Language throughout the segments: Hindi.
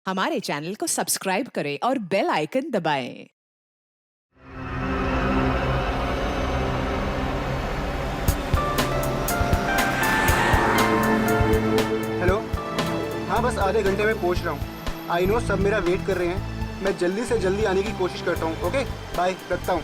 हमारे चैनल को सब्सक्राइब करें और बेल आइकन दबाएं। हेलो। हाँ, बस आधे घंटे में पहुंच रहा हूँ। आई नो सब मेरा वेट कर रहे हैं। मैं जल्दी से जल्दी आने की कोशिश करता हूँ। ओके, बाय, रखता हूँ।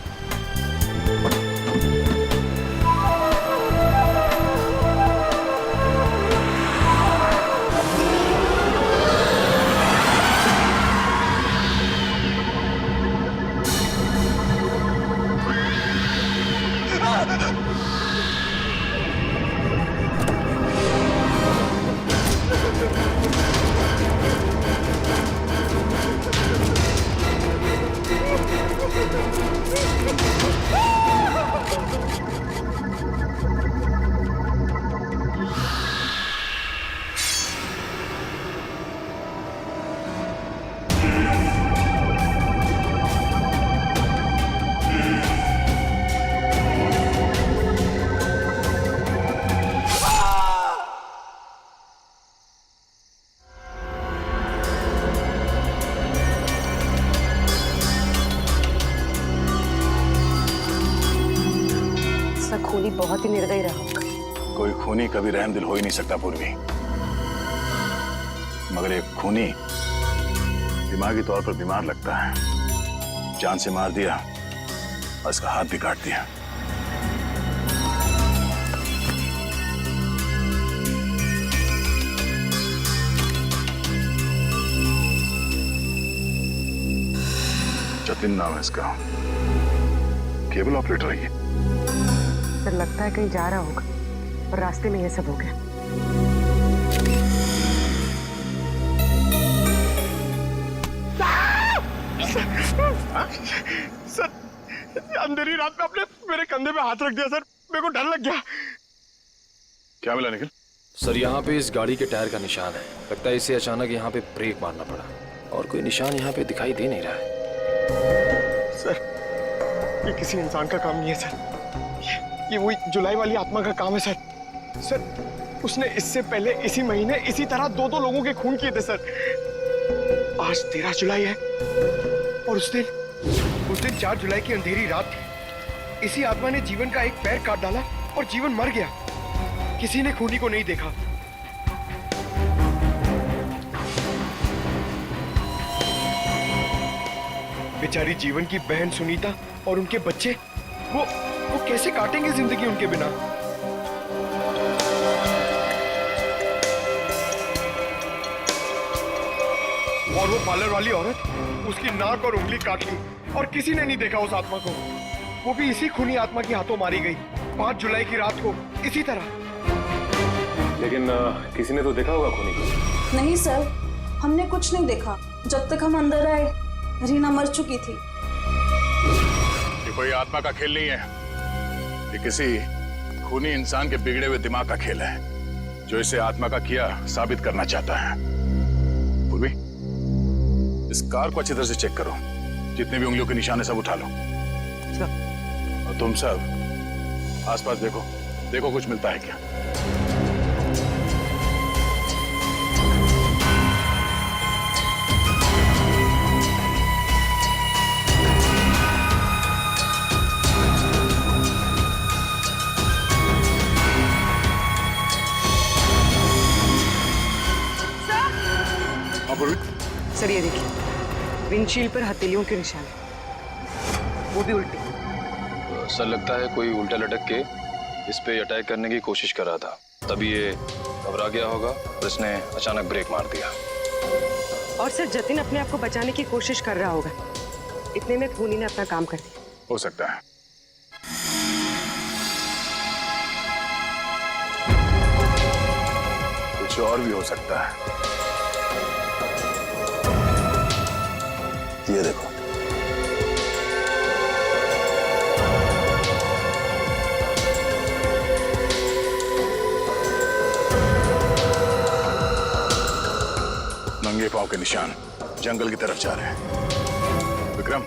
खूनी बहुत ही निर्दयी रहा होगा। कोई खूनी कभी रहमदिल हो ही नहीं सकता पूर्वी, मगर एक खूनी दिमागी तौर पर बीमार लगता है। जान से मार दिया और इसका हाथ भी काट दिया। जतिन नाम है इसका, केबल ऑपरेटर है। सर लगता है कहीं जा रहा होगा और रास्ते में ये सब हो गया। सर, अंधेरी रात में आपने मेरे कंधे पे हाथ रख दिया सर, मेरे को डर लग गया। क्या मिला निखिल? सर यहाँ पे इस गाड़ी के टायर का निशान है। लगता है इसे अचानक यहाँ पे ब्रेक मारना पड़ा और कोई निशान यहाँ पे दिखाई दे नहीं रहा है। सर, ये किसी इंसान का काम नहीं है सर, ये वही जुलाई वाली आत्मा का काम है सर। सर, उसने इससे पहले इसी महीने इसी तरह दो लोगों के खून किए थे सर। आज 13 जुलाई है और उस दिन 4 जुलाई की अंधेरी रात थी। इसी आत्मा ने जीवन का एक पैर काट डाला और जीवन मर गया। किसी ने खूनी को नहीं देखा। बेचारी जीवन की बहन सुनीता और उनके बच्चे, वो कैसे काटेंगे जिंदगी उनके बिना। और वो पार्लर वाली औरत, उसकी नाक और उंगली काट ली और किसी ने नहीं देखा उस आत्मा को। वो भी इसी खूनी आत्मा के हाथों मारी गई 5 जुलाई की रात को, इसी तरह। लेकिन किसी ने तो देखा होगा खूनी को। नहीं सर, हमने कुछ नहीं देखा। जब तक हम अंदर आए रीना मर चुकी थी। ये कोई आत्मा का खेल नहीं है, ये किसी खूनी इंसान के बिगड़े हुए दिमाग का खेल है, जो इसे आत्मा का किया साबित करना चाहता है। पूर्वी, इस कार को अच्छी तरह से चेक करो। जितने भी उंगलियों के निशान है सब उठा लो। और तुम सब आसपास देखो कुछ मिलता है क्या। सर ये देखिए, विंडशील्ड पर हथेलियों के निशान है, वो भी उल्टी। सर लगता है कोई उल्टा लटक के इस पे अटैक करने की कोशिश कर रहा था, तभी ये घबरा गया होगा और इसने अचानक ब्रेक मार दिया। और सर जतिन अपने आप को बचाने की कोशिश कर रहा होगा, इतने में खूनी ने अपना काम कर दिया। हो सकता है। कुछ और भी हो सकता है। ये देखो, नंगे पांव के निशान जंगल की तरफ जा रहे हैं। विक्रम,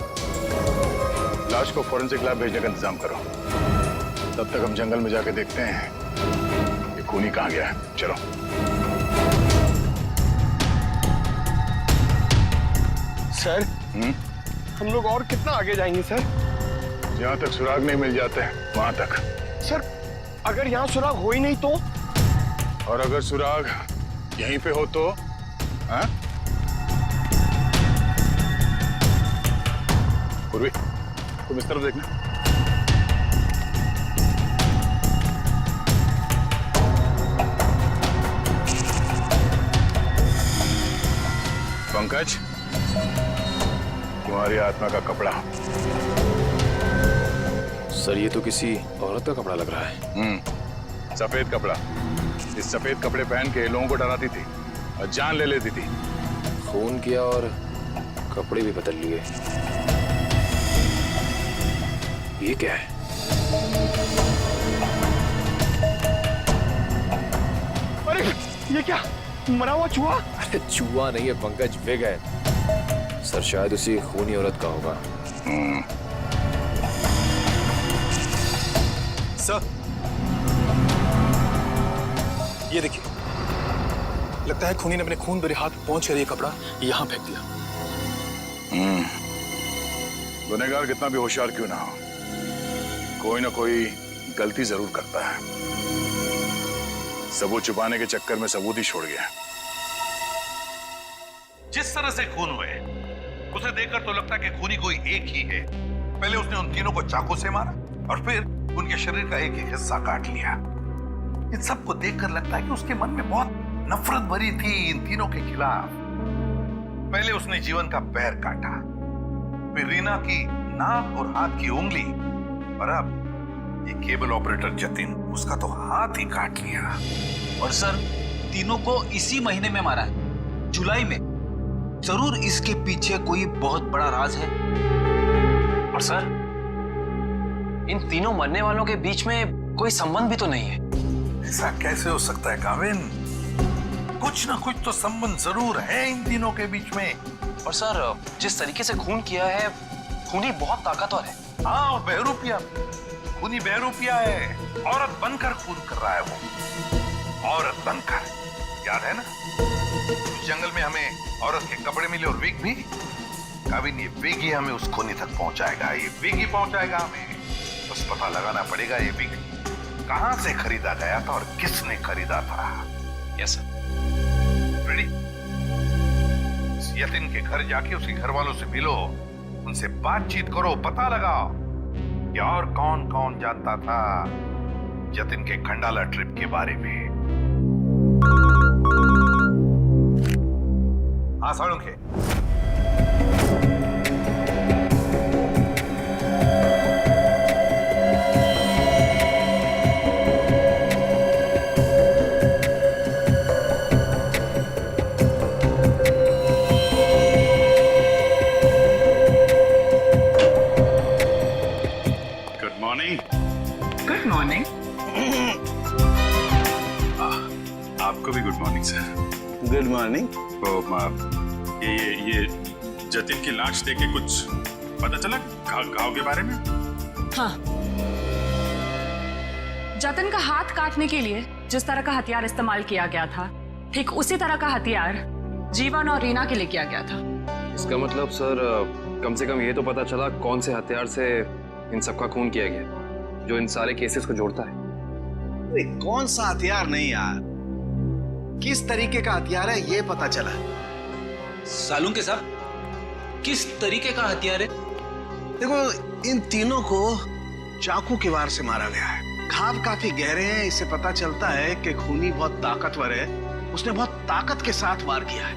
लाश को फॉरेंसिक लैब भेजने का इंतजाम करो। तब तक हम जंगल में जाके देखते हैं ये खूनी कहाँ गया है। चलो। सर हम लोग और कितना आगे जाएंगे सर? जहां तक सुराग नहीं मिल जाते वहां तक। सर अगर यहाँ सुराग हो ही नहीं तो? और अगर सुराग यहीं पे हो तो? हाँ? पूर्वी, तुम इस तरफ देखना। पंकज, तुम्हारी आत्मा का कपड़ा। सर ये तो किसी औरत का कपड़ा लग रहा है। सफेद कपड़ा। इस सफेद कपड़े पहन के लोगों को डराती थी और जान ले लेती थी। खून किया और कपड़े भी बदल लिए। ये क्या है? अरे ये क्या, मरा हुआ चूहा? अरे चूहा नहीं है पंकज, विग है। सर शायद उसी खूनी औरत का होगा। सर ये देखिए, लगता है खूनी ने अपने खून भरे हाथ पहुंच कर ये कपड़ा यहां फेंक दिया। गुनहगार कितना भी होशियार क्यों ना हो, कोई ना कोई गलती जरूर करता है। सबूत छुपाने के चक्कर में सबूत ही छोड़ गया। जिस तरह से खून हुए उसे देखकर तो लगता है कि खूनी कोई एक ही है। पहले उसने उन तीनों को चाकू से मारा और फिर उनके शरीर का एक एक हिस्सा काट लिया। इन सबको देखकर लगता है कि उसके मन में बहुत नफरत भरी थी इन तीनों के खिलाफ। पहले उसने जीवन का पैर काटा, फिर रीना की नाक और हाथ की उंगली, और अब ये केबल ऑपरेटर जतिन, उसका तो हाथ ही काट लिया। और सर तीनों को इसी महीने में मारा है, जुलाई में। जरूर इसके पीछे कोई बहुत बड़ा राज है। और सर इन तीनों मरने वालों के बीच में कोई संबंध भी तो नहीं है। ऐसा कैसे हो सकता है काविन? कुछ ना कुछ तो संबंध जरूर है इन तीनों के बीच में। और सर जिस तरीके से खून किया है, खूनी बहुत ताकतवर है। हाँ, और बहरूपिया, खूनी बहरूपिया है। औरत बनकर खून कर रहा है वो, औरत बनकर। याद है ना उस जंगल में हमें औरत के कपड़े मिले और विग भी? काविन ये विग ही हमें उस खूनी तक पहुंचाएगा, ये विग ही पहुंचाएगा हमें। बस पता लगाना पड़ेगा ये विग कहां से खरीदा गया था और किसने खरीदा था। Yes sir. रेडी? यतिन के घर जाके उसके घर वालों से मिलो, उनसे बातचीत करो, पता लगाओ कि और कौन कौन जानता था जतिन के खंडाला ट्रिप के बारे में। हाँ Salunkhe, good morning. Good morning. आपको भी good morning sir. Good morning. तो ये जतिन की लाश देख के कुछ पता चला घाव के बारे में? हाँ, जतिन का हाथ काटने के लिए जिस तरह का हथियार इस्तेमाल किया गया था, ठीक उसी तरह का हथियार जीवन और रीना के लिए किया गया था। इसका मतलब सर कम से कम ये तो पता चला कौन से हथियार से इन सबका खून किया गया, जो इन सारे केसेस को जोड़ता है। अरे कौन सा हथियार नहीं यार, किस तरीके का हथियार है ये पता चला। सालुंखे साहब, किस तरीके का हथियार है? देखो इन तीनों को चाकू के वार से मारा गया है। घाव काफी गहरे हैं, इससे पता चलता है कि खूनी बहुत ताकतवर है, उसने बहुत ताकत के साथ वार किया है।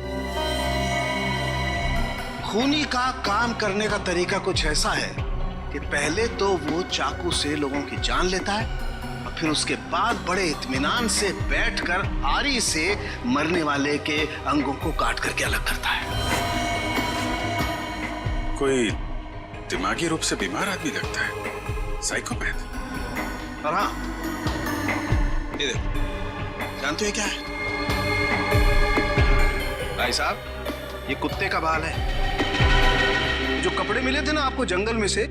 खूनी का काम करने का तरीका कुछ ऐसा है कि पहले तो वो चाकू से लोगों की जान लेता है और फिर उसके बाद बड़े इत्मीनान से बैठकर आरी से मरने वाले के अंगों को काट करके अलग करता है। कोई दिमागी रूप से बीमार आदमी लगता है, साइकोपैथ। और हाँ, ये देखो, जानते हो क्या है? भाई साहब, ये कुत्ते का बाल है। जो कपड़े मिले थे ना आपको जंगल में से,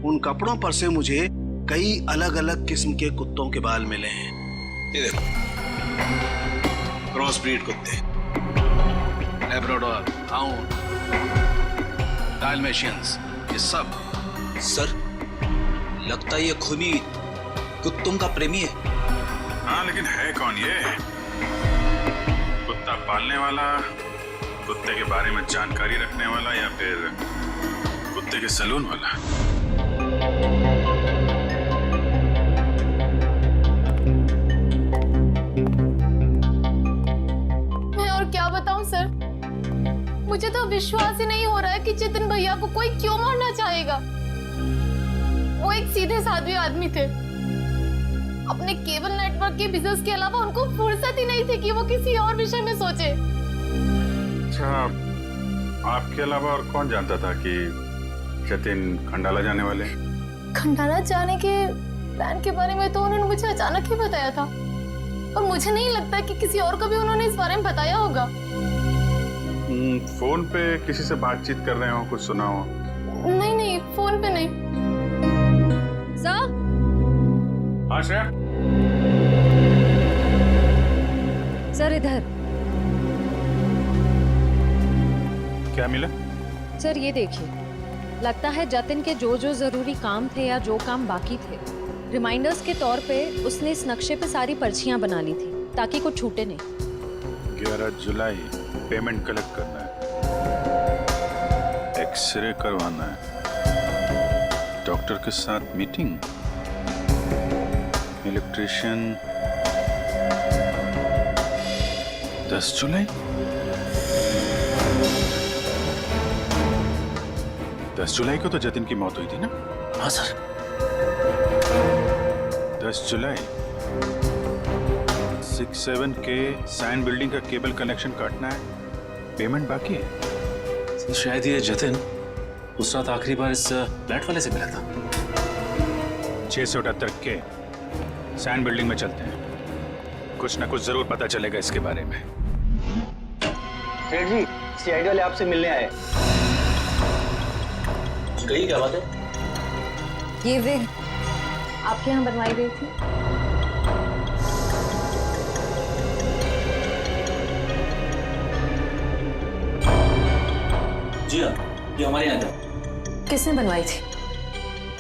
उन कपड़ों पर से मुझे कई अलग अलग किस्म के कुत्तों के बाल मिले हैं। ये देखो, क्रॉस ब्रीड कुत्ते, लैब्राडोर, हाउंड, डायलमेशियंस, ये सब। सर, लगता है ये खूनी कुत्तों का प्रेमी है। हाँ, लेकिन है कौन ये? कुत्ता पालने वाला, कुत्ते के बारे में जानकारी रखने वाला, या फिर कुत्ते के सलून वाला? मैं और क्या बताऊं सर, मुझे तो विश्वास ही नहीं हो रहा है कि जितिन भैया को कोई क्यों मारना चाहेगा। वो एक सीधे साधे आदमी थे। अपने केबल नेटवर्क के बिजनेस के अलावा उनको फुर्सत ही नहीं थी कि वो किसी और विषय में सोचे। अच्छा, आपके अलावा और कौन जानता था कि जतिन खंडाला जाने वाले? खंडाला जाने के प्लान के बारे में तो उन्होंने मुझे अचानक ही बताया था, और मुझे नहीं लगता कि किसी और को भी उन्होंने इस बारे में बताया होगा। फोन पे किसी से बातचीत कर रहे हो, कुछ सुना हो? नहीं नहीं, फोन पे नहीं। हाँ श्रेया? सर इधर। क्या मिला? सर ये देखिए, लगता है जतिन के जो जो जरूरी काम थे या जो काम बाकी थे, रिमाइंडर्स के तौर पे उसने इस नक्शे पे सारी पर्चियां बना ली थी ताकि कुछ छूटे नहीं। 11 जुलाई पेमेंट कलेक्ट करना है, एक्सरे करवाना है, डॉक्टर के साथ मीटिंग, इलेक्ट्रिशियन 10 जुलाई। 10 जुलाई को तो जतिन की मौत हुई थी ना? हाँ सर। 10 जुलाई 67 के साइन बिल्डिंग का केबल कनेक्शन काटना है, पेमेंट बाकी है। शायद ये जतिन उस रात आखिरी बार इस फ्लैट वाले से मिला था। 678 के साइन बिल्डिंग में चलते हैं, कुछ ना कुछ जरूर पता चलेगा इसके बारे में। सेठ जी, सीआईडी वाले आपसे मिलने आए। कही क्या बात है? ये विग आपके यहाँ बनवाई गई थी? जी हाँ, ये हमारे यहाँ था। किसने बनवाई थी?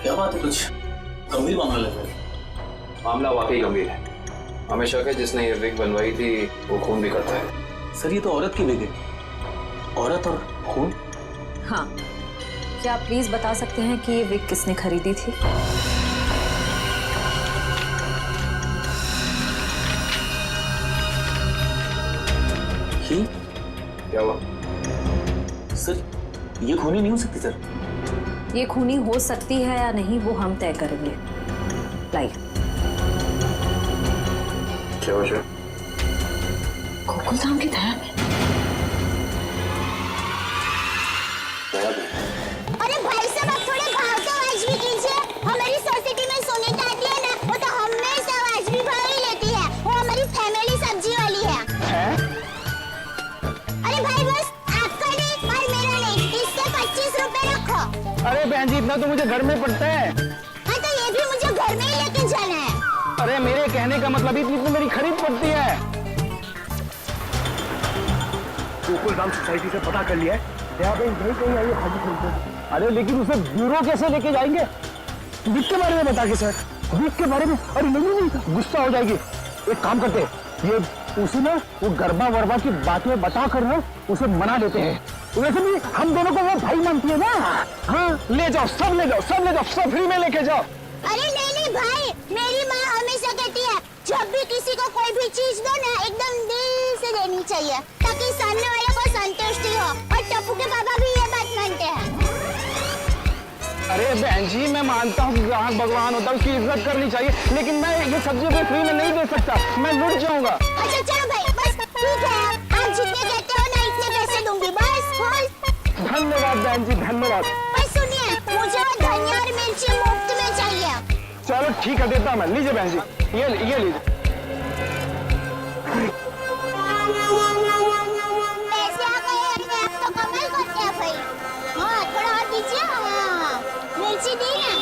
क्या बात है, कुछ गंभीर मामला लग रहा है। मामला वाकई गंभीर है। हमें शक है जिसने ये विग बनवाई थी वो खून भी करता है। सर ये तो औरत की विग है। औरत और खून? हाँ, क्या आप प्लीज बता सकते हैं कि ये विग किसने खरीदी थी? ही? क्या हुआ? सर ये खूनी नहीं हो सकती सर। ये खूनी हो सकती है या नहीं वो हम तय करेंगे। लाइए। क्या वजह? गोकुल धाम की दया में। अरे भाई साहब, आप थोड़े भाव तो आज भी कीजिए। हमारी सोसाइटी में सुनीता आती है ना, वो तो हमेशा आज भी भाव ही लेती है। वो हमारी फैमिली सब्जी वाली है। अरे भाई, बस आपका नहीं और मेरा नहीं, इससे 25 रुपए रखो। अरे बहन जी, इतना तो मुझे घर में पड़ता है। हाँ तो ये भी मुझे घर में ही लेके जाना है। अरे मेरे कहने का मतलब इतनी तो मेरी खरीद पड़ती है। गोकुल धाम सोसाइटी से पता कर लिया है, यहाँ पे नहीं कहीं आई है खाली खरीदने। अरे लेकिन उसे ब्यूरो कैसे लेके जाएंगे? विक के बारे में बता के सर, विक के बारे में। अरे नहीं, गुस्सा हो जाएगी। एक काम करते हैं, ये उसे ना वो गरबा वरबा की बातें बता कर ना उसे मना लेते हैं। वैसे भी हम दोनों को वो भाई मानती है ना। हाँ, ले जाओ, सब ले जाओ, सब ले जाओ, सब फ्री में लेके जाओ। अरे नहीं भाई, मेरी माँ हमेशा कहती है जब भी किसी को कोई भी चीज दो ना, एकदम दिल से देनी चाहिए ताकि सामने वाले को संतुष्टि हो। और टप्पू के पापा भी ये बात मानते हैं। अरे बहन जी, मैं मानता हूँ कि ग्राहक भगवान होता है, उसकी इज्जत करनी चाहिए, लेकिन मैं ये सब्जी को फ्री में नहीं दे सकता, मैं लुट जाऊंगा। अच्छा चलो भाई, बस ठीक है, आप जितने कहते हो ना इतने पैसे दूंगी, बस बस। धन्यवाद बहन जी, धन्यवाद। पर सुनिए, मुझे वो धनिया और मिर्ची मुफ्त में चाहिए। चलो ठीक है, देता मैं। लीजिए बहन जी, ये लीजिए। पैसे आ गए, आप तो कमाल करते हैं भाई। हाँ, थोड़ा और दीजिए। हाँ, मिर्ची दी ना।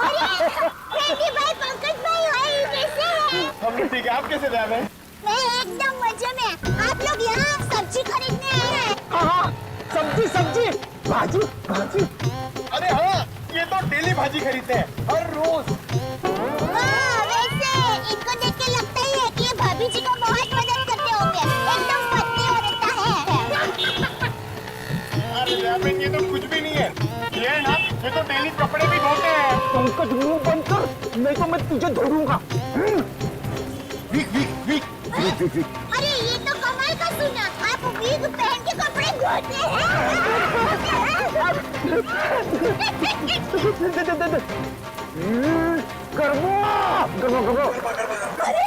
अरे फ्रेंडी भाई, पंकज भाई, हाय, कैसे हैं? हम ठीक है, आप कैसे रह रहे हैं? मैं एकदम मजे में। आप लोग यहाँ सब्जी खरीदने आए हैं? हाँ, सब्जी। भाजी भाजी। अरे हाँ, ये तो डेली भाजी खरीदते हैं हर रोज। वैसे इनको देख के लगता ही है कि ये भाभी जी को बहुत मदद करते होंगे। एकदम पत्नी औरत है। अरे यामिन, ये तो कुछ भी नहीं है। ये है ना, ये तो डेली कपड़े भी धोते हैं। पंकज मुंह बंद कर, नहीं तो मैं तुझे धोऊंगा। वीक वीक वीक वीक वीक वीक। अरे ये तो कमाल का सुना। आप वीक पहन के कपड़े धोते हैं। अरे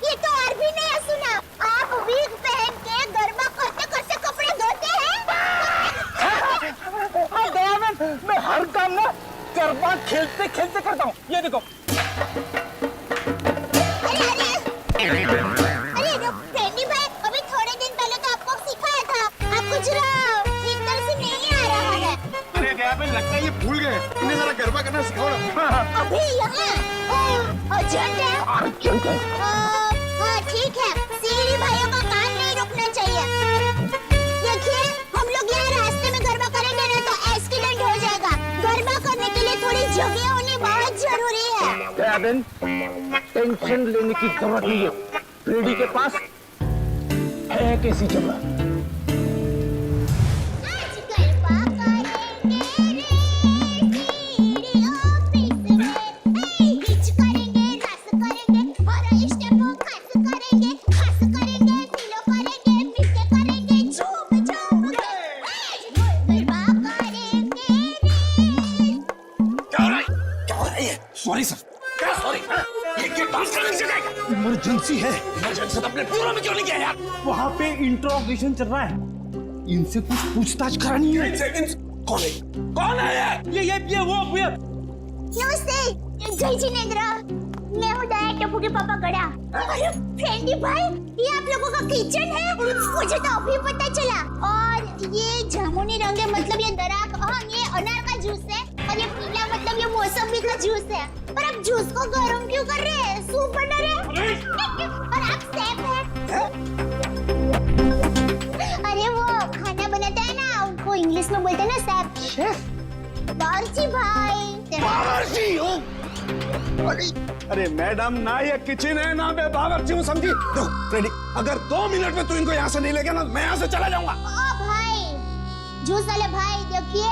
ये तो और भी नया सुना। आप वीक पहन के गरबा करते करते कपड़े धोते हैं। मैं हर काम ना गरबा खेलते खेलते करता हूँ। ये देखो। अरे फ्रेंडी भाई, अभी थोड़े दिन पहले तो आपको सिखाया था। आप कुछ ठीक तरह से नहीं आ रहा है। अरे यामिन, लगता है ये भूल गए। इन्हें जरा गरबा करना सिखाओ ना। अभी यहाँ अर्जेंट है। अर्जेंट है। हाँ ठीक है, सीढ़ी भाइयों का काम नहीं रुकना चाहिए। देखिए, हम लोग यहाँ रास्ते में गरबा करेंगे ना तो एक्सीडेंट हो जाएगा। गरबा करने के लिए थोड़ी जगह होनी बहुत जरूरी है। टेंशन लेने की जरूरत नहीं है। फ्रेडी के पास है कैसी जगह। आज गरबा करेंगे रे सीढ़ी ऑफिस में। हिच करेंगे, रस करेंगे और स्टेप खास करेंगे, खास करेंगे, दिलो करेंगे, मिलके करेंगे, झूम झूम के। गरबा करेंगे रे। क्या हो रहा है? Sorry sir. क्या सॉरी? ये डांस करने से जाएगा। इमरजेंसी है। इमरजेंसी तो अपने ब्यूरो में क्यों नहीं गया यार? वहाँ पे इंट्रोगेशन चल रहा है। इनसे कुछ पूछताछ करानी है। कौन है? कौन है ये? ये वो नमस्ते, जय जिनेंद्र। मैं हूँ दया टप्पू के पापा गड़ा। अरे फ्रेंडी भाई, ये आप लोगों का किचन है? मुझे तो अभी पता चला। और ये जामुनी रंग है, मतलब ये दराक। हाँ, ये अनार का जूस है। और ये पीला मतलब ये मौसमी का जूस है। पर आप जूस को गर्म क्यों कर रहे हैं? सूप बना रहे हैं? और आप सेफ हैं? अरे वो खाना बनाता है ना, उनको इंग्लिश में बोलते हैं ना सेफ। शेफ? बावर्ची भाई। बावर्ची हो? अरे मैडम, ना ये किचन है ना मैं बावर्ची हूँ, समझी? देखो फ्रेडी, अगर 2 मिनट में तू इनको यहाँ से नहीं ले गया ना, मैं यहाँ से चला जाऊंगा। ओ भाई, जूस वाले भाई, देखिए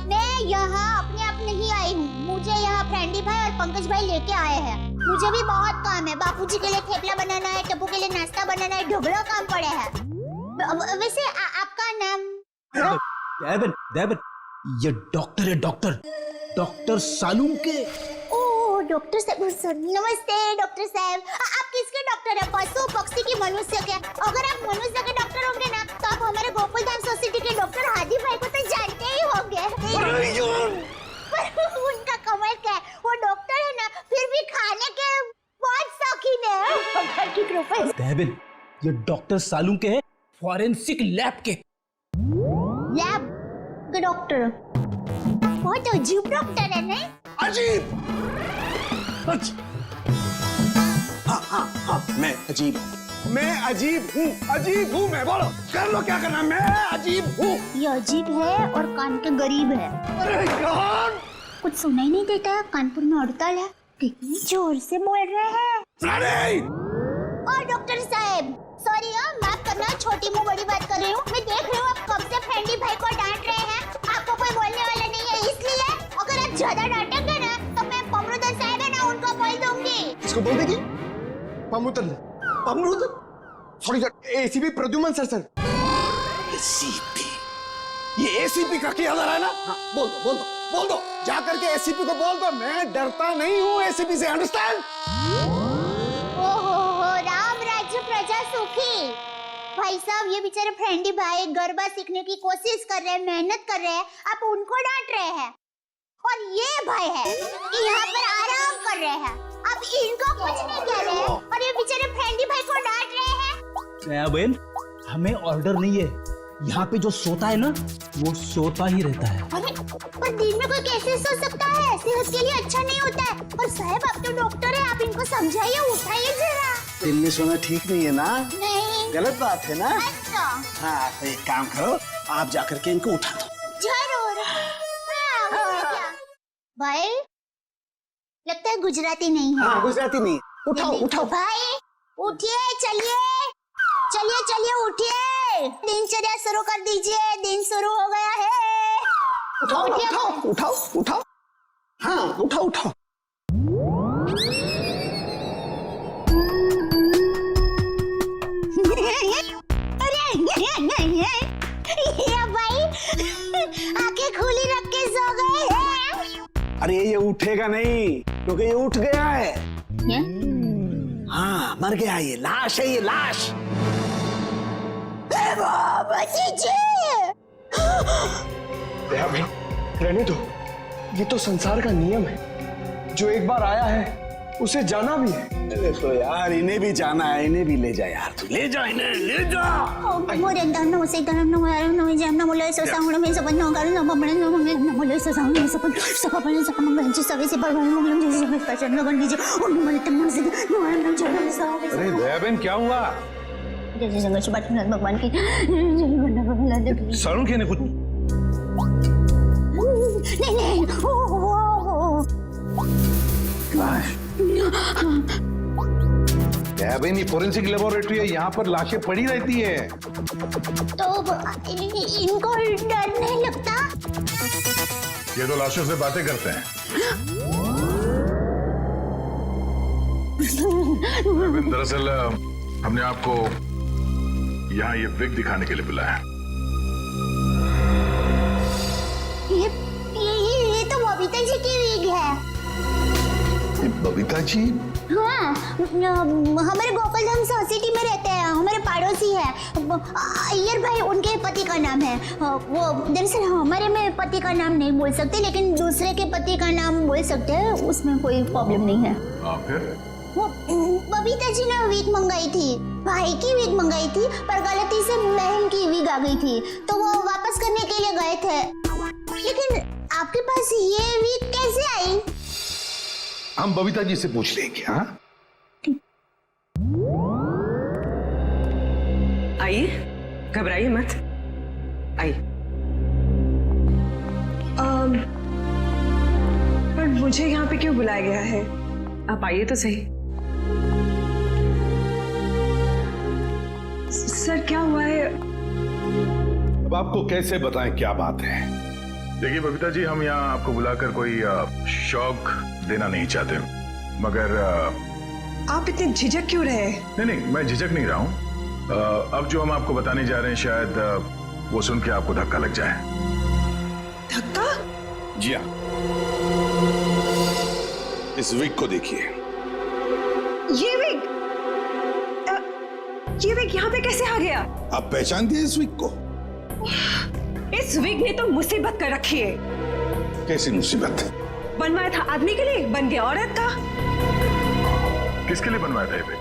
मैं यहाँ अपने आप नहीं आई हूँ। मुझे यहाँ फ्रेंडी भाई और पंकज भाई लेके आए हैं। मुझे भी बहुत काम है। बापूजी के लिए थेपला बनाना है, टप्पू के लिए नाश्ता बनाना है, ढोकला काम पड़े हैं। वैसे आपका नाम? देवन, ये डॉक्टर है, डॉक्टर सालूम के। ओह डॉक्टर साहब, नमस्ते डॉक्टर साहब। आप किसके डॉक्टर हैं? पशु, पक्षी की, मनुष्य के? अगर आप मनुष्य के डॉक्टर होंगे ना तो आप हमारे गोकुलधाम सोसाइटी के डॉक्टर हादी भाई को तो जानते ही होंगे। उनका कमाल क्या है, वो डॉक्टर है ना, फिर भी खाने के बहुत शौकीन है। भगवान की कृपा है। देवन, ये डॉक्टर सालूम के हैं, फॉरेंसिक लैब के। लैब के डॉक्टर? बहुत अजीब डॉक्टर है नहीं? अजीब? हाँ, मैं अजीब हूँ। मैं बोलो, कर लो क्या करना, मैं अजीब हूँ। ये अजीब है और कान के गरीब है। अरे यार, कुछ सुनाई नहीं देता है, कानपुर में हड़ताल है। कितनी जोर से बोल रहे हैं। और डॉक्टर साहब, सॉरी माफ करना, छोटी मुंह बड़ी बात कर रही हूँ। मैं देख रही हूँ आप कब से फ्रेंडी भाई को डांट रहे हैं। आपको कोई बोलने वाला नहीं है, इसलिए अगर आप ज्यादा डांटेंगे ना तो मैं पमरुदन साहब है ना, उनको बोल दूंगी। किसको बोल देगी? पमरुदन? Sorry sir, ACP Pradyuman sir. ACP? ये एसीपी का क्या है ना? हाँ, बोल दो, जा करके एसीपी को बोल दो, मैं डरता नहीं हूँ एसीपी से, अंडरस्टैंड? ओहो, राम राज्य प्रजा सुखी। भाई साहब, ये बेचारे फ्रेंडी भाई गरबा सीखने की कोशिश कर रहे हैं, मेहनत कर रहे हैं, आप उनको डांट रहे हैं। और ये भाई है यहाँ पर आराम कर रहे हैं, आप इनको कुछ नहीं कह रहे हैं। और ये बेचारे फ्रेंडी भाई को डांट रहे हैं। बहन, हमें ऑर्डर नहीं है। यहाँ पे जो सोता है ना, वो सोता ही रहता है। अरे पर दिन में कोई कैसे सो सकता है? सेहत के लिए अच्छा नहीं होता है। और साहब, आप तो डॉक्टर है, आप इनको समझाइए, उठाइए जरा। दिन में सोना ठीक नहीं है ना? नहीं, गलत बात है ना? अच्छा। हाँ, तो एक काम करो, आप जाकर के इनको उठा दो। जरूर। क्या भाई, लगता है गुजराती नहीं है। हाँ, गुजराती नहीं। उठाओ उठाओ भाई, उठिए, चलिए चलिए चलिए, उठिए, दिनचर्या शुरू कर दीजिए, दिन शुरू हो गया है। उठाओ उठाओ उठाओ उठाओ, हाँ उठाओ उठाओ। ये भाई आंखें खुली रख के सो गए हैं। अरे ये उठेगा नहीं, क्योंकि ये उठ गया है। हाँ, मर गया, ये लाश है, ये लाश। रहने दो, ये तो संसार का नियम है। जो एक बार आया है उसे जाना भी है। देखो यार, इन्हें भी जाना है, इन्हें भी ले जा यार, तू ले जा इन्हें, ले जा। अरे दयाबेन, क्या हुआ? भगवान की सरुण के ने कुछ नहीं, दयाबेन, ये फोरेंसिक लेबोरेटरी है, यहाँ पर लाशें पड़ी रहती है। तो इनको डर नहीं लगता? ये तो लाशों से बातें करते हैं। दरअसल हमने आपको यहाँ ये विग दिखाने के लिए बुलाया। ये तो बबीता जी की विग है। बबीता जी? हाँ, हमारे गोकुलधाम सोसाइटी में रहते हैं, हमारे पड़ोसी है। अय्यर भाई उनके पति का नाम है। वो दरअसल हमारे में पति का नाम नहीं बोल सकते, लेकिन दूसरे के पति का नाम बोल सकते हैं, उसमें कोई प्रॉब्लम नहीं है। फिर वो बबीता जी ने विग मंगाई थी, भाई की विग मंगाई थी, पर गलती से बहन की विग आ गई थी, तो वो वापस करने के लिए गए थे। लेकिन आपके पास ये विग कैसे आई? हम बबीता जी से पूछ लेंगे। हाँ, आइए, घबराइए मत, आइए। पर मुझे यहाँ पे क्यों बुलाया गया है? आप आइए तो सही। सर, क्या हुआ है? अब आपको कैसे बताएं क्या बात है? देखिए बबीता जी, हम यहाँ आपको बुलाकर कोई शौक देना नहीं चाहते, मगर आप इतने झिझक क्यों रहे? नहीं, मैं झिझक नहीं रहा हूँ। अब जो हम आपको बताने जा रहे हैं, शायद वो सुन के आपको धक्का लग जाए। धक्का? जी हाँ, इस विग को देखिए। ये विग यहाँ पे कैसे आ गया? आप पहचानते हैं इस विग को? इस विग ने तो मुसीबत कर रखी है। कैसी मुसीबत? बनवाया था आदमी के लिए, बन गया औरत का। किसके लिए बनवाया था ये विग?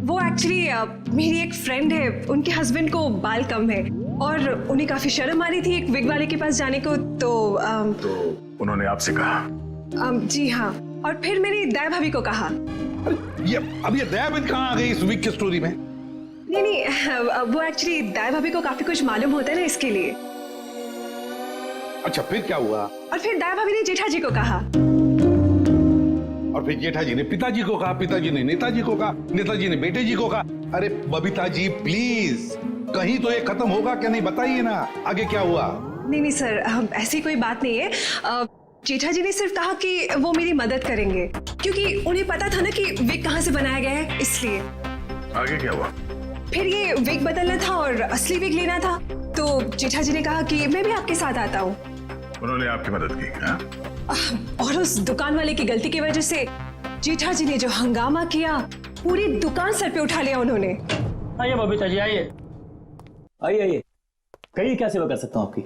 वो एक्चुअली मेरी एक फ्रेंड है, उनके हस्बैंड को बाल कम है और उन्हें काफी शर्म आ रही थी एक विग वाले के पास जाने को, तो उन्होंने आपसे कहा? जी हाँ, और फिर मेरी दया भाभी को कहा। अब ये दया भाभी कहाँ आ गई इस विग की स्टोरी में? नहीं, वो एक्चुअली दया भाभी को काफी कुछ मालूम होता है ना, इसके लिए। अच्छा, फिर क्या हुआ? और फिर दया भाभी ने जेठा जी को कहा, और फिर जेठा जी ने पिताजी को कहा, पिताजी ने नेताजी को कहा, नेताजी ने बेटे जी को कहा। अरे बबीता जी प्लीज, कहीं तो ये खत्म होगा क्या नहीं, बताइए ना आगे क्या हुआ? नहीं सर, ऐसी कोई बात नहीं है। जेठा जी ने सिर्फ कहा कि वो मेरी मदद करेंगे, क्योंकि उन्हें पता था ना कि विग कहाँ से बनाया गया है, इसलिए। आगे क्या हुआ? फिर ये विग बदलना था और असली विग लेना था, तो जेठा जी ने कहा कि मैं भी आपके साथ आता हूँ। उन्होंने आपकी मदद की? हाँ? और उस दुकान वाले की गलती की वजह से जेठा जी ने जो हंगामा किया, पूरी दुकान सर पे उठा लिया उन्होंने। आइए बबीता जी, आइए आइए, कहिए क्या सेवा कर सकता हूँ आपकी?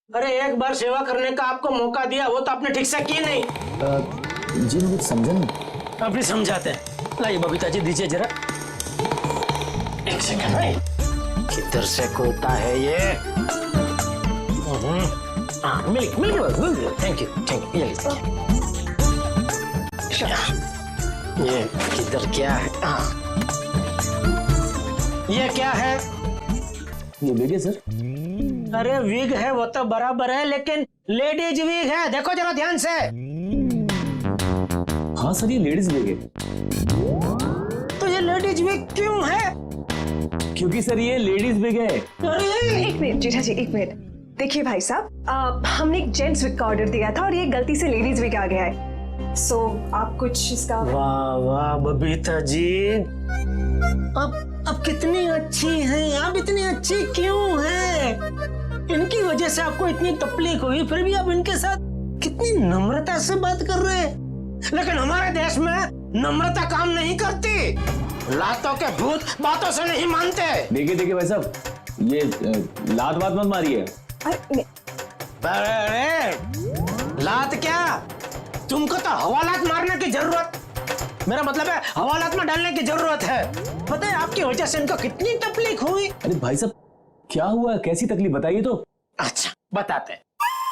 अरे एक बार सेवा करने का आपको मौका दिया, वो तो आपने ठीक से की नहीं। जी मैं कुछ समझा नहीं। अब भी समझाते हैं। लाइए बबीता जी, दीजिए जरा। एक सेकंड, किधर से खोता है ये? मिल्क मिल्क, थैंक यू ये लीजिए। ये किधर क्या है? ये क्या है? ये विग है सर। अरे विग है वो तो बराबर है, लेकिन लेडीज विग है, देखो जरा ध्यान से। हाँ सर, ये लेडीज विग है। तो ये लेडीज विग क्यों है? क्योंकि सर ये लेडीज विग है। अरे एक मिनट जेठा जी, एक मिनट। देखिए भाई साहब, हमने एक जेंट्स विग का ऑर्डर दिया था और ये गलती से लेडीज विग आ गया है। सो आप कुछ इसका। वाह वाह बबीता जी, अब कितनी अच्छी हैं आप, इतनी अच्छी क्यों हैं? इनकी वजह से आपको इतनी तकलीफ हुई, फिर भी आप इनके साथ कितनी नम्रता से बात कर रहे हैं। लेकिन हमारे देश में नम्रता काम नहीं करती, लातों के भूत बातों से नहीं मानते। देखिए देखिए भाई साहब, ये लात बात मत मारिए। अरे लात क्या, तुमको तो हवालात मारने की जरूरत, मेरा मतलब है हवालात में डालने की जरूरत है। पता है आपकी वजह से इनको कितनी तकलीफ हुई। अरे भाई साहब क्या हुआ, कैसी तकलीफ बताइए तो। अच्छा बताते।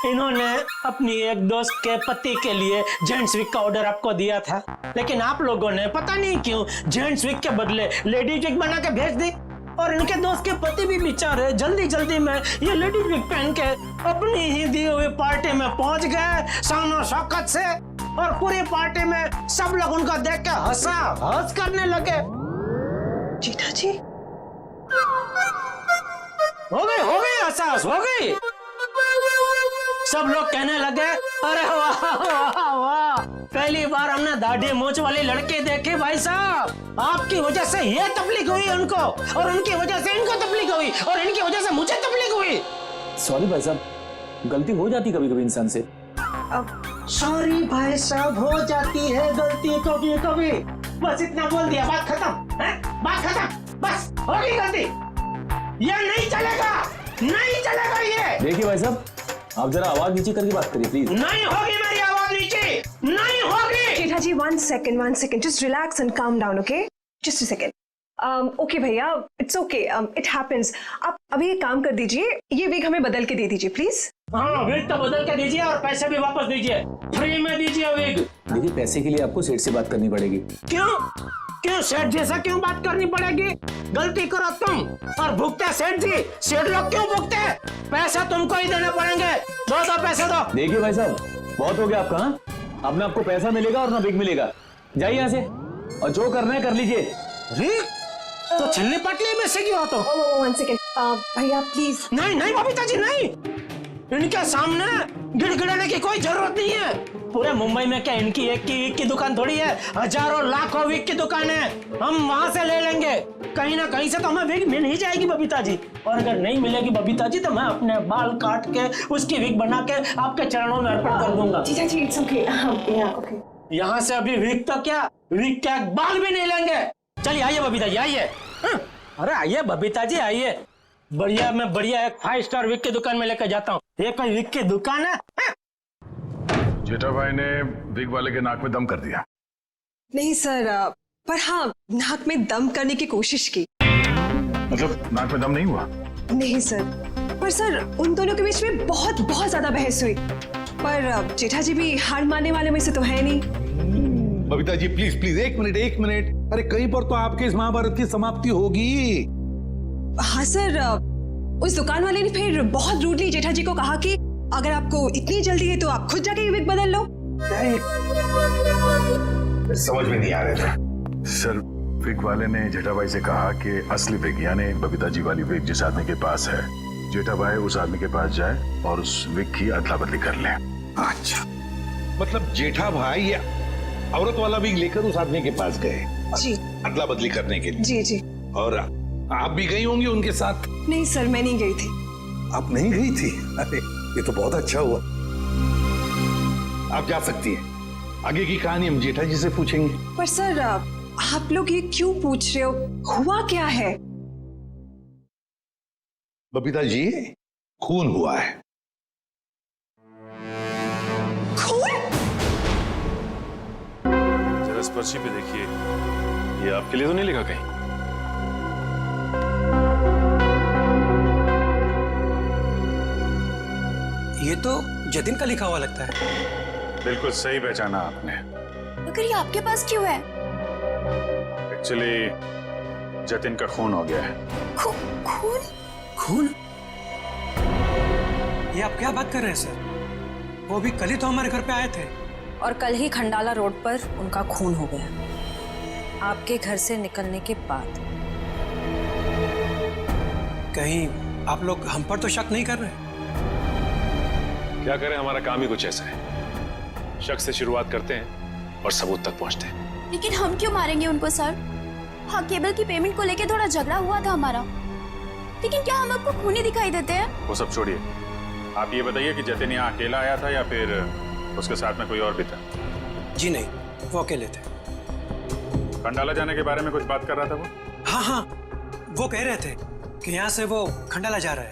इन्होंने अपनी एक दोस्त के पति के लिए जेंट्स विग का ऑर्डर आपको दिया था, लेकिन आप लोगों ने पता नहीं क्यों जेंट्स विग के बदले लेडीज विग बना के भेज दी। और इनके दोस्त के पति भी बेचारे जल्दी जल्दी में ये लेडीज विग पहन के अपनी ही दी हुई पार्टी में पहुंच गए शानो शौकत से, और पूरी पार्टी में सब लोग उनको देख के हंसा हंस करने लगे। जेठा जी हो गई एहसास हो गई। सब लोग कहने लगे अरे वाह वाह वाह, पहली बार हमने दाढ़ी मूंछ वाली लड़की देखी भाई साहब। आपकी वजह से ये तकलीफ हुई उनको, और उनकी वजह से इनको तकलीफ हुई, और इनकी वजह से मुझे तकलीफ हुई। सॉरी भाई साहब, गलती हो जाती कभी कभी इंसान से। सॉरी भाई साहब, हो जाती है गलती कभी कभी, बस इतना बोल दिया, बात खत्म है? बात खत्म, बस हो गई गलती। ये नहीं चलेगा, नहीं चलेगा ये। देखिए भाई साहब, आप जरा आवाज नीचे करके बात करिए प्लीज। नहीं होगी मेरी आवाज नीचे, नहीं होगी। जेठा जी one second, just relax and calm down, okay? Just a second. Okay भैया, इट्स ओके, इट हैपेंस। आप अभी एक काम कर दीजिए, ये विग हमें बदल के दे दीजिए प्लीज। हाँ विग तो बदल के दीजिए और पैसे भी वापस दीजिए, फ्री में दीजिए विग। देखिए पैसे के लिए आपको सेठ से बात करनी पड़ेगी। क्यों क्यों सेठ जैसा क्यों बात करनी पड़ेगी? गलती करो तुम और भुगते सेठ जी, सेठ लोग क्यों भुगते? पैसा तुमको ही देने पड़ेंगे, दो पैसे दो। देखिए भाई साहब, बहुत हो गया आपका। हाँ, अब ना आपको पैसा मिलेगा और ना विग मिलेगा, जाइए यहाँ से और जो करना है कर लीजिए। तो छिलने पटली में से क्यों? तो वन सेकेंड भैया प्लीज। नहीं नहीं बबीता जी नहीं, इनके सामने गिड़गिड़ाने की कोई जरूरत नहीं है। पूरे मुंबई में क्या इनकी एक की विग की दुकान थोड़ी है, हजारों लाखों विग की दुकान है, हम वहां से ले लेंगे। कहीं ना कहीं से तो हमें विग मिल ही जाएगी बबीता जी, और अगर नहीं मिलेगी बबीता जी तो मैं अपने बाल काट के उसकी विग बना के आपके चरणों में अर्पण कर दूंगा। जीजा जी इट्स ओके, ओके। यहाँ से अभी विग तो क्या, विग क्या बाल भी नहीं लेंगे। चलिए आइए बबीता जी आइए। अरे आइए बबीता जी आइए, बढ़िया मैं बढ़िया एक 5 स्टार विग की दुकान में लेकर जाता हूँ। ये कोई विग की दुकान है? जेठा भाई ने विग वाले के नाक में दम कर दिया। नहीं सर, पर हाँ नाक में दम करने की कोशिश की। मतलब नाक में दम नहीं हुआ? नहीं सर, पर सर उन दोनों के बीच में बहुत बहुत ज्यादा बहस हुई, पर जेठा जी भी हार मानने वाले में से तो है नहीं। बबीता जी प्लीज प्लीज एक मिनट, अरे कहीं पर तो आपके इस महाभारत की समाप्ति होगी। हाँ सर, उस दुकान वाले ने फिर बहुत रूडली जेठा जी को कहा कि अगर आपको इतनी जल्दी है तो आप खुद जाके विग बदल लो। समझ में नहीं आ रहा था सर। विग वाले ने जेठा भाई से कहा कि असली विग यानी बबीता जी वाली विग जिस आदमी के पास है, जेठा भाई उस आदमी के पास जाए और उस विग की अदला बदली कर ले। अच्छा, मतलब जेठा भाई ये औरत वाला विग लेकर उस आदमी के पास गए जी, अदला बदली करने के लिए। जी जी। और आप भी गई होंगी उनके साथ? नहीं सर, मैं नहीं गई थी। आप नहीं गई थी? अरे ये तो बहुत अच्छा हुआ। आप जा सकती हैं, आगे की कहानी हम जेठा जी से पूछेंगे। पर सर आप लोग ये क्यों पूछ रहे हो, हुआ क्या है? बबीता जी खून हुआ है। जरा स्पर्शी पे देखिए, ये आपके लिए तो नहीं लिखा कहीं? ये तो जतिन का लिखा हुआ लगता है। बिल्कुल सही पहचाना आपने। मगर ये आपके पास क्यों है? एक्चुअली जतिन का खून हो गया है। खून? खून? ये आप क्या बात कर रहे हैं सर? वो भी कल ही तो हमारे घर पे आए थे। और कल ही खंडाला रोड पर उनका खून हो गया, आपके घर से निकलने के बाद। कहीं आप लोग हम पर तो शक नहीं कर रहे? क्या करें, हमारा काम ही कुछ ऐसा है। शक से शुरुआत करते हैं और सबूत तक पहुंचते हैं। लेकिन हम क्यों मारेंगे उनको सर? हाँ, केबल की पेमेंट को लेके थोड़ा झगड़ा हुआ था हमारा, लेकिन क्या हम आपको खूनी दिखाई देते हैं? वो सब छोड़िए, आप ये बताइए कि जतिन यहाँ अकेला आया था या फिर उसके साथ में कोई और भी था? जी नहीं, वो अकेले थे। खंडाला जाने के बारे में कुछ बात कर रहा था वो? हाँ हाँ, वो कह रहे थे कि यहाँ से वो खंडाला जा रहा है।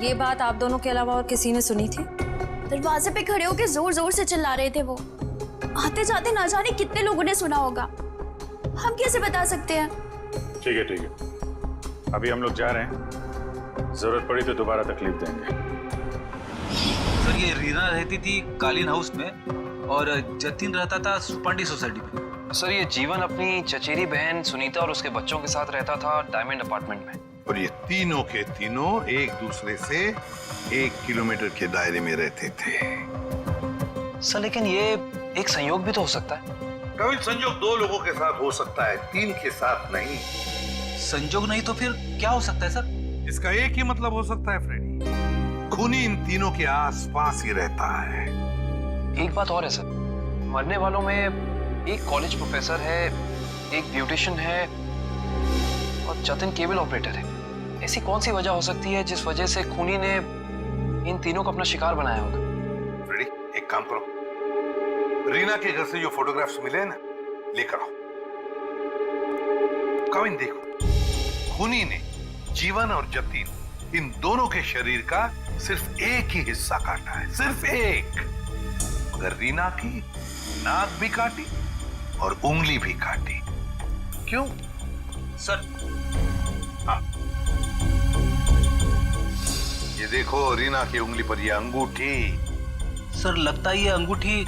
ये बात आप दोनों के अलावा और किसी ने सुनी थी? दरवाजे पे खड़े होकर जोर जोर से चिल्ला रहे थे वो। आते जाते ना जाने कितने लोगों ने सुना होगा, हम कैसे बता सकते हैं? ठीक है ठीक है, अभी हम लोग जा रहे हैं, जरूरत पड़ी तो दोबारा तकलीफ देंगे। सर, ये रीना रहती थी कालीन हाउस में और जतिन रहता था सुपांडी सोसाइटी में। सर, ये जीवन अपनी चचेरी बहन सुनीता और उसके बच्चों के साथ रहता था डायमंड अपार्टमेंट में। और ये तीनों के तीनों एक दूसरे से 1 किलोमीटर के दायरे में रहते थे। सर, लेकिन ये एक संयोग भी तो हो सकता है। कभी संयोग 2 लोगों के साथ हो सकता है, 3 के साथ नहीं। संयोग नहीं तो फिर क्या हो सकता है सर? इसका एक ही मतलब हो सकता है फ्रेडी, खूनी इन तीनों के आसपास ही रहता है। एक बात और है सर, मरने वालों में एक कॉलेज प्रोफेसर है, एक ब्यूटिशियन है और जतिन केबल ऑपरेटर है। ऐसी कौन सी वजह हो सकती है जिस वजह से खूनी ने इन तीनों को अपना शिकार बनाया होगा? फ्रेडी, एक काम करो, रीना के घर से जो फोटोग्राफ्स मिले ना, लेकर आओ। कविन देखो, खूनी ने जीवन और जतिन इन दोनों के शरीर का सिर्फ एक ही हिस्सा काटा है, सिर्फ एक। मगर रीना की नाक भी काटी और उंगली भी काटी। क्यों सर? हाँ, ये देखो रीना की उंगली पर ये अंगूठी। सर, लगता है ये अंगूठी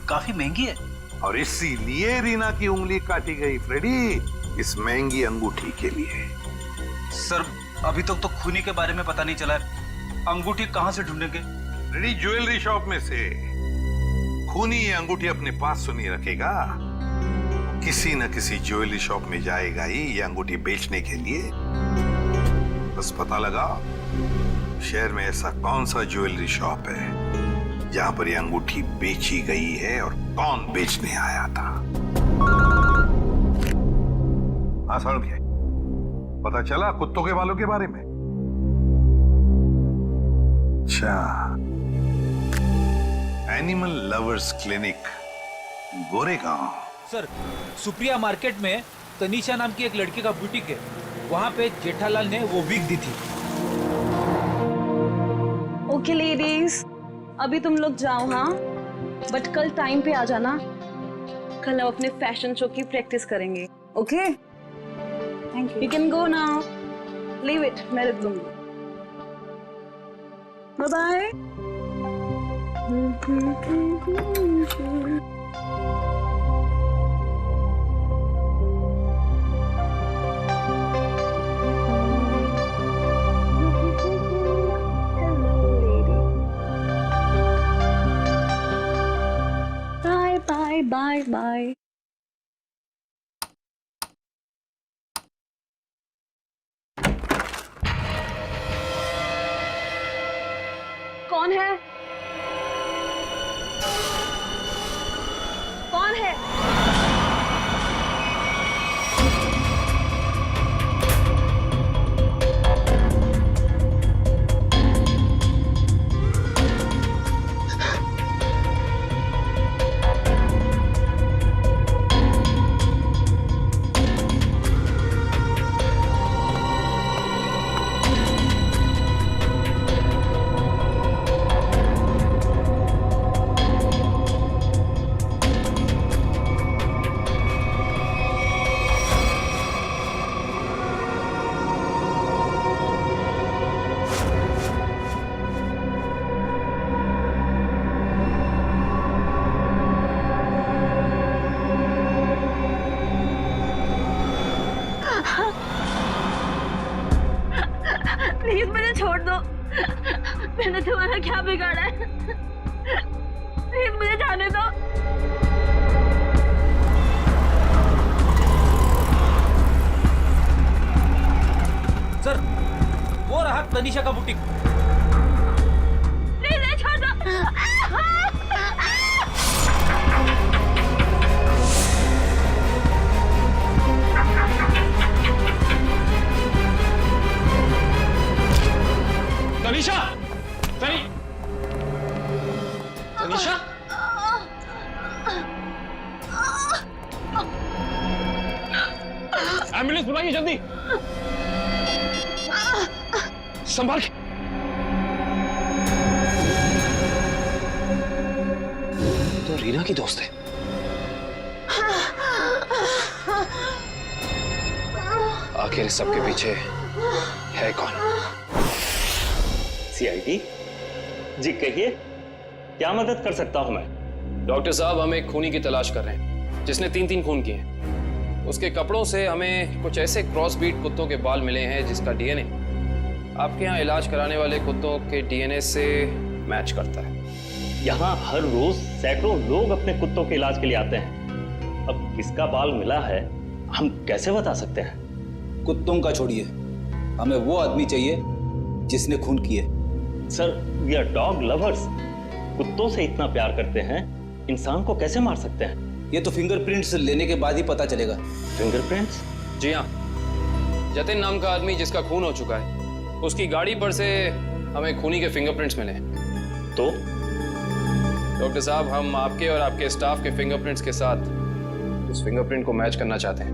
काफी महंगी है। और इसीलिए रीना की उंगली काटी गई फ्रेडी, इस महंगी अंगूठी के लिए। सर, अभी तक तो खूनी के बारे में पता नहीं चला है, अंगूठी कहां से ढूंढेंगे? फ्रेडी, ज्वेलरी शॉप में से। खूनी ये अंगूठी अपने पास तो नहीं रखेगा, किसी न किसी ज्वेलरी शॉप में जाएगा ही ये अंगूठी बेचने के लिए। बस पता लगा शहर में ऐसा कौन सा ज्वेलरी शॉप है जहां पर ये अंगूठी बेची गई है और कौन बेचने आया था। आसान क्या, पता चला कुत्तों के बालों के बारे में? अच्छा, animal lovers clinic, Goregaon. Sir, Supriya market में तनीषा नाम की एक लड़की का बुटीक है, वहां पे जेठालाल ने वो विग दी थी। ओके लेडीज, अभी तुम लोग जाओ, हाँ, बट कल टाइम पे आ जाना। कल हम अपने फैशन शो की प्रैक्टिस करेंगे। Okay, thank you. You can go now, leave it, मैं रख दूंगी। Bye bye. Bye bye. कौन है? कौन है? प्लीज मुझे छोड़ दो। मैंने तुम्हारा क्या बिगाड़ा है? प्लीज मुझे जाने दो। सर, वो रहा तनीषा का बुटीक। प्लीज मुझे छोड़ दो। तनीषा, तनीषा, एम्बुलेंस बुलाइए जल्दी। संभाल के। तो रीना की दोस्त है। आखिर सबके पीछे है कौन? सीआईडी जी, कहिए क्या मदद कर सकता हूं मैं? डॉक्टर साहब, हम एक खूनी की तलाश कर रहे हैं जिसने 3 खून किए हैं। उसके कपड़ों से हमें कुछ ऐसे क्रॉस ब्रीड कुत्तों के बाल मिले हैं जिसका डीएनए आपके यहाँ इलाज कराने वाले कुत्तों के डीएनए से मैच करता है। यहाँ हर रोज सैकड़ों लोग अपने कुत्तों के इलाज के लिए आते हैं। अब किसका बाल मिला है हम कैसे बता सकते हैं? कुत्तों का छोड़िए, हमें वो आदमी चाहिए जिसने खून किए। Sir, we are dog lovers. कुत्तों से इतना प्यार करते हैं, इंसान को कैसे मार सकते हैं? ये तो फिंगरप्रिंट्स लेने के बाद ही पता चलेगा। फिंगरप्रिंट्स? जी हाँ, जतिन नाम का आदमी जिसका खून हो चुका है, उसकी गाड़ी पर से हमें खूनी के फिंगरप्रिंट्स मिले। तो डॉक्टर साहब, हम आपके और आपके स्टाफ के फिंगरप्रिंट्स के साथ उस फिंगरप्रिंट को मैच करना चाहते हैं।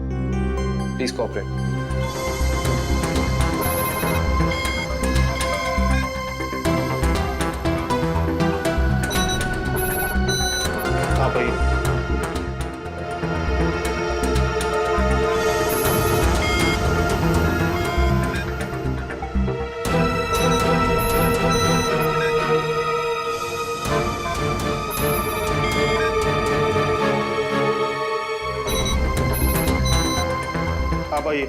Please cooperate. आप आइए। आप आइए।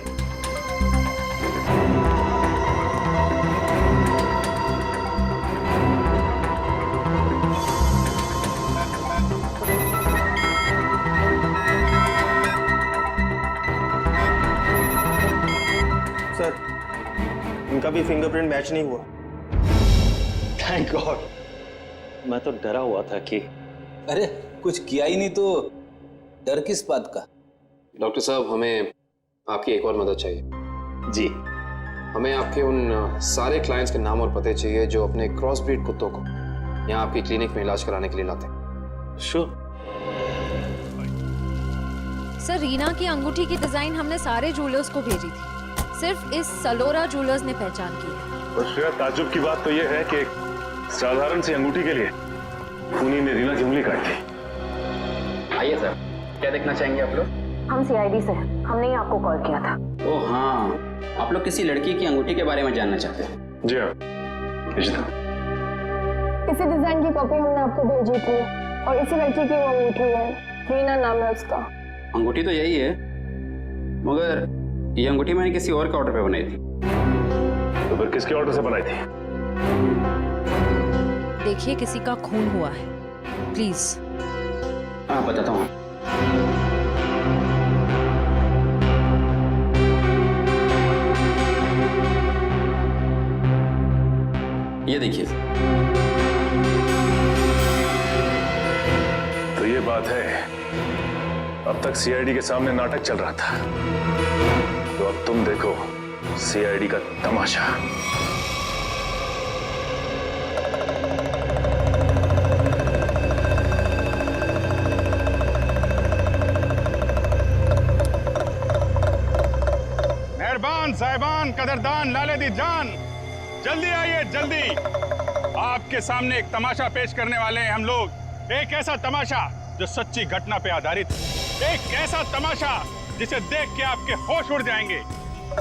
सर, इनका भी फिंगरप्रिंट मैच नहीं हुआ। Thank God. मैं तो डरा हुआ था कि अरे कुछ किया ही नहीं तो डर किस बात का? डॉक्टर साहब, हमें आपकी एक और मदद चाहिए। जी। हमें आपके उन सारे क्लाइंट्स के नाम और पते चाहिए जो अपने क्रॉस ब्रीड कुत्तों को यहाँ आपकी क्लिनिक में इलाज कराने के लिए लाते हैं। श्योर। सर, रीना की अंगूठी की डिजाइन हमने सारे ज्वेलर्स को भेजी थी, सिर्फ इस सलोरा ज्वेलर्स ने पहचान की है। और श्रेया, ताज्जुब की बात तो यह है कि एक साधारण सी अंगूठी के लिए खूनी ने रीना की उंगली काट दी। आइए सर, क्या देखना चाहेंगे आप लोग? हम सीआईडी से, हमने ही आपको कॉल किया था। ओह हाँ, आप लोग किसी लड़की की अंगूठी के बारे में जानना चाहते हैं? जी हाँ, इसी डिजाइन की कॉपी हमने आपको भेजी थी और इसी लड़की की वो अंगूठी है, रीना नाम है उसका। अंगूठी तो यही है, मगर ये अंगूठी मैंने किसी और के ऑर्डर पे बनाई थी। तो फिर किसके ऑर्डर से बनाई थी? देखिए, किसी का खून हुआ है, प्लीज। हाँ, बताता हूँ। ये देखिए। तो ये बात है, अब तक सीआईडी के सामने नाटक चल रहा था, तो अब तुम देखो सीआईडी का तमाशा। मेहरबान साहिबान, कदरदान, लाले दी जान, जल्दी आइए, जल्दी। आपके सामने एक तमाशा पेश करने वाले हैं हम लोग। एक ऐसा तमाशा जो सच्ची घटना पे आधारित है, एक ऐसा तमाशा जिसे देख के आपके होश उड़ जाएंगे।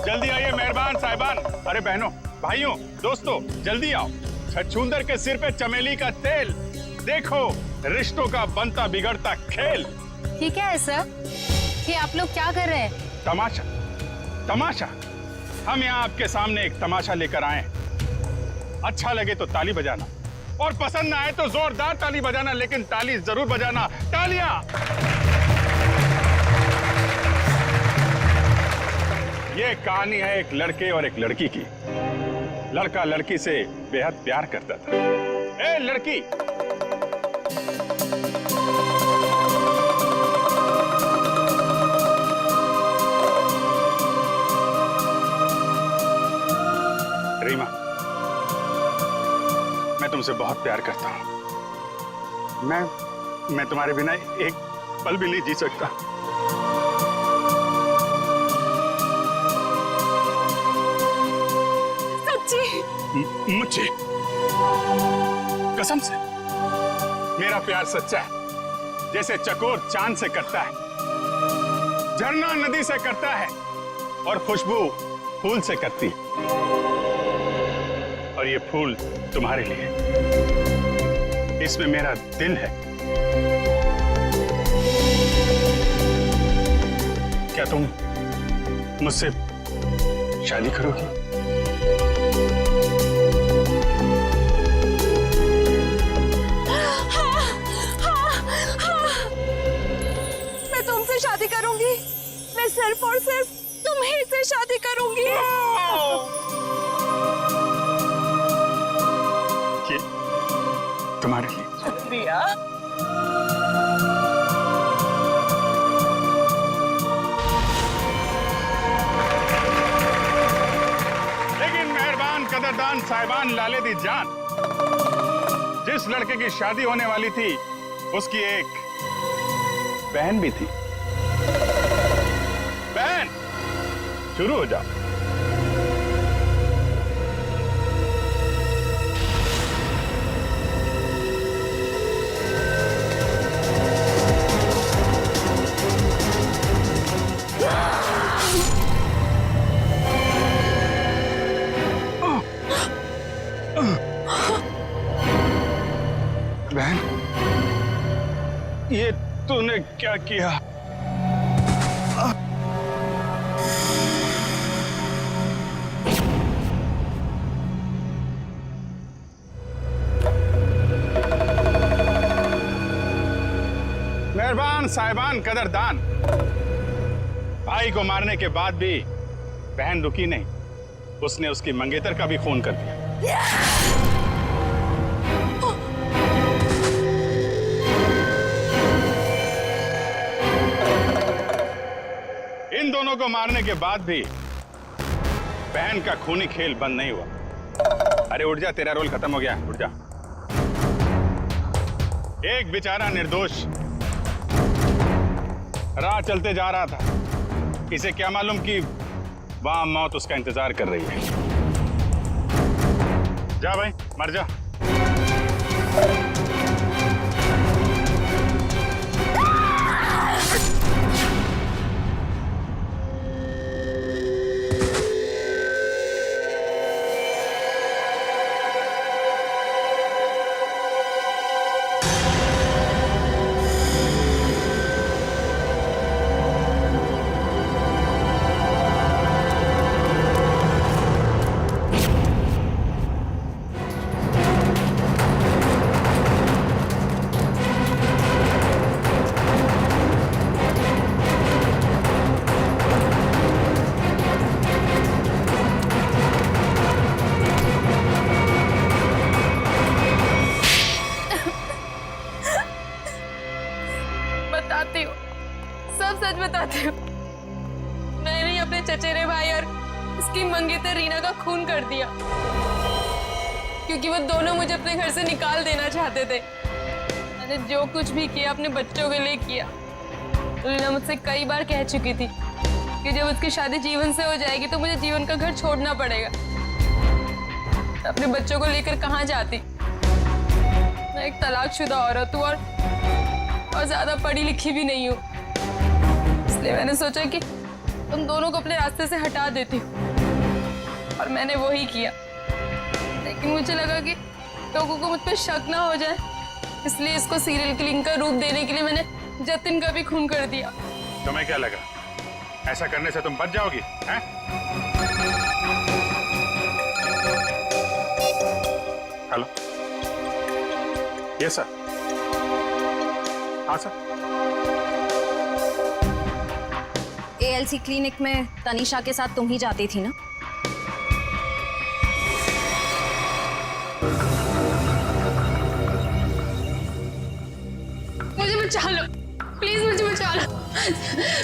जल्दी आइए मेहरबान साहिबान। अरे बहनों, भाइयों, दोस्तों, जल्दी आओ। छछूंदर के सिर पे चमेली का तेल, देखो रिश्तों का बनता बिगड़ता खेल। ये क्या है सर? ये आप लोग क्या कर रहे हैं? तमाशा, तमाशा, हम यहाँ आपके सामने एक तमाशा लेकर आए। अच्छा लगे तो ताली बजाना और पसंद ना आए तो जोरदार ताली बजाना, लेकिन ताली जरूर बजाना। तालियां। ये कहानी है एक लड़के और एक लड़की की। लड़का लड़की से बेहद प्यार करता था। ए लड़की, रीमा, मैं तुमसे बहुत प्यार करता हूं। मैं तुम्हारे बिना एक पल भी नहीं जी सकता। सच्ची? मुझे कसम से मेरा प्यार सच्चा है, जैसे चकोर चांद से करता है, झरना नदी से करता है और खुशबू फूल से करती है। और ये फूल तुम्हारे लिए, इसमें मेरा दिल है। क्या तुम मुझसे शादी करोगी? मैं तुमसे शादी करूंगी। मैं सिर्फ और सिर्फ तुम्हीं से शादी करूंगी। ये तुम्हारे लिए। रिया, लेकिन मेहरबान कदरदान साहिबान लाले दी जान, जिस लड़के की शादी होने वाली थी उसकी एक बहन भी थी। बहन, शुरू हो जाओ। बहन, ये तूने क्या किया? मेहरबान साहिबान कदरदान, भाई को मारने के बाद भी बहन रुकी नहीं, उसने उसकी मंगेतर का भी खून कर दिया। इन दोनों को मारने के बाद भी बहन का खूनी खेल बंद नहीं हुआ। अरे उठ जा, तेरा रोल खत्म हो गया, उठ जा। एक बेचारा निर्दोष राह चलते जा रहा था, इसे क्या मालूम कि वहां मौत उसका इंतजार कर रही है। जा भाई, मर जा। बताती हूँ, सब सच बताती हूँ। मैंने अपने चचेरे भाई और उसकी मंगेतर रीना का खून कर दिया, क्योंकि वो दोनों मुझे अपने घर से निकाल देना चाहते थे। मैंने जो कुछ भी किया अपने बच्चों के लिए किया। रीना मुझसे कई बार कह चुकी थी कि जब उसकी शादी जीवन से हो जाएगी तो मुझे जीवन का घर छोड़ना पड़ेगा। अपने बच्चों को लेकर कहाँ जाती? मैं एक तलाकशुदा औरत हूँ और ज्यादा पढ़ी लिखी भी नहीं हूँ, इसलिए मैंने सोचा कि तुम दोनों को अपने रास्ते से हटा देती हूँ, और मैंने वही किया। लेकिन मुझे लगा कि लोगों को मुझ पर शक ना हो जाए, इसलिए इसको सीरियल किलिंग का रूप देने के लिए मैंने जतिन का भी खून कर दिया। तुम्हें क्या लगा ऐसा करने से तुम बच जाओगी, हैं? Yes sir. हाँ सर। एएलसी क्लिनिक में तनीषा के साथ तुम ही जाती थी ना? मुझे बचा लो प्लीज, मुझे बचा लो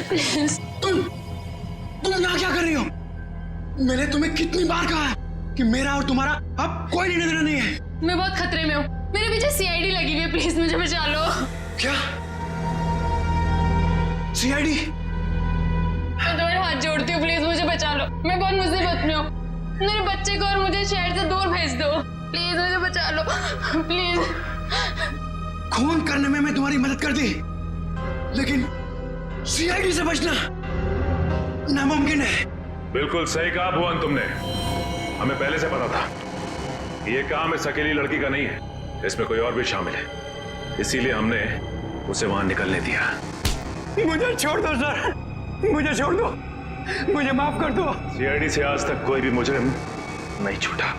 प्लीज। तुम यहाँ क्या कर रही हो? मैंने तुम्हें कितनी बार कहा है कि मेरा और तुम्हारा अब कोई लेना देना नहीं है। मैं बहुत खतरे में हूँ, मेरे पीछे सीआईडी लगी हुई है, प्लीज मुझे बचा लो। क्या सीआईडी? मैं तुम्हारे हाथ जोड़ती हूँ, प्लीज मुझे बचा लो, मैं बहुत मुसीबत में हूँ। मेरे बच्चे को और मुझे शहर से दूर भेज दो, प्लीज मुझे बचा लो प्लीज। खून करने में मैं तुम्हारी मदद कर दी, लेकिन सीआईडी से बचना नामुमकिन है। बिल्कुल सही कहा भुवन तुमने, हमें पहले से पता था ये काम इस अकेली लड़की का नहीं है, इसमें कोई और भी शामिल है, इसीलिए हमने उसे वहां निकलने दिया। मुझे छोड़ दो सर, मुझे छोड़ दो, मुझे माफ कर दो। सीआईडी से आज तक कोई भी मुजरिम नहीं छूटा।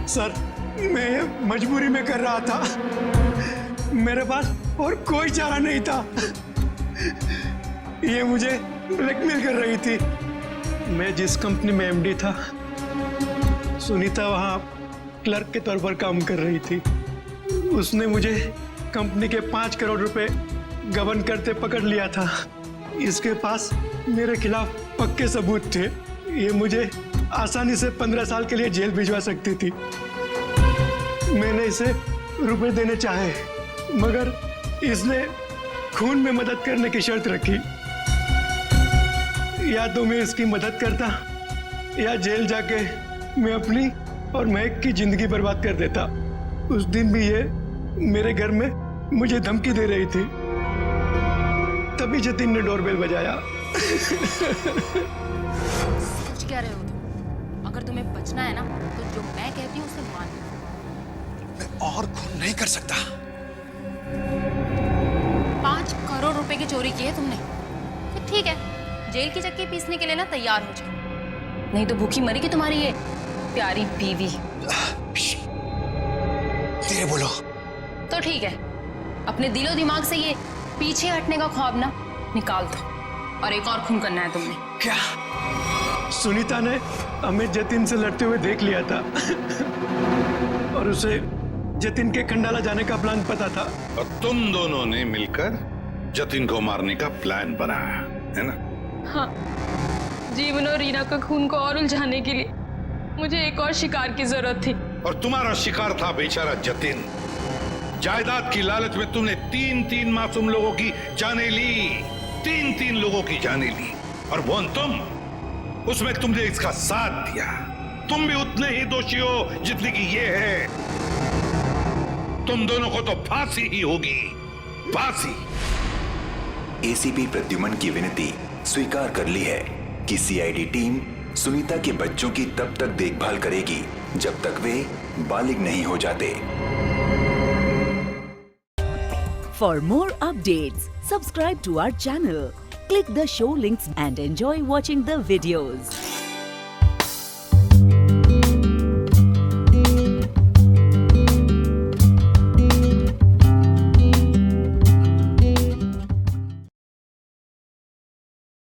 सर मैं ये मजबूरी में कर रहा था, मेरे पास और कोई चारा नहीं था। ये मुझे ब्लैकमेल कर रही थी। मैं जिस कंपनी में एमडी था, सुनीता वहाँ क्लर्क के तौर पर काम कर रही थी। उसने मुझे कंपनी के 5 करोड़ रुपए गबन करते पकड़ लिया था। इसके पास मेरे खिलाफ पक्के सबूत थे। ये मुझे आसानी से 15 साल के लिए जेल भिजवा सकती थी। मैंने इसे रुपए देने चाहे, मगर इसने खून में मदद करने की शर्त रखी। या तो मैं इसकी मदद करता या जेल जाके मैं अपनी और महक की जिंदगी बर्बाद कर देता। उस दिन भी ये मेरे घर में मुझे धमकी दे रही थी। तभी जतिन ने डोरबेल बजाया। सोच क्या रहे हो तुम? अगर तुम्हें बचना है ना तो जो मैं कहती हूँ उसे मान लो। मैं और खून नहीं कर सकता। 5 करोड़ रुपए की चोरी की है तुमने, तो ठीक है, जेल की चक्की पीसने के लिए ना तैयार हो जाओ, नहीं तो भूखी मरेगी तुम्हारी ये प्यारी बीवी। धीरे बोलो। तो ठीक है, अपने दिलो दिमाग से ये पीछे हटने का ख्वाब ना निकाल दो, और एक और खून करना है तुमने। क्या? सुनीता ने हमें जतिन से लड़ते हुए देख लिया था और उसे जतिन के खंडाला जाने का प्लान पता था। और तुम दोनों ने मिलकर जतिन को मारने का प्लान बनाया है ना? हाँ, जीवन और रीना का खून को और उलझाने के लिए मुझे एक और शिकार की जरूरत थी। और तुम्हारा शिकार था बेचारा जतिन। जायदाद की लालच में तुमने 3-3 मासूम लोगों की जानें ली, 3-3 लोगों की जानें ली, और वो तुम, उसमें तुमने इसका साथ दिया। तुम भी उतने ही दोषी हो जितने की ये है। तुम दोनों को तो फांसी ही होगी, फांसी। एसीपी प्रद्युमन की विनती स्वीकार कर ली है कि सीआईडी टीम सुनीता के बच्चों की तब तक देखभाल करेगी जब तक वे बालिग नहीं हो जाते। For more updates, subscribe to our channel, click the show links and enjoy watching the videos.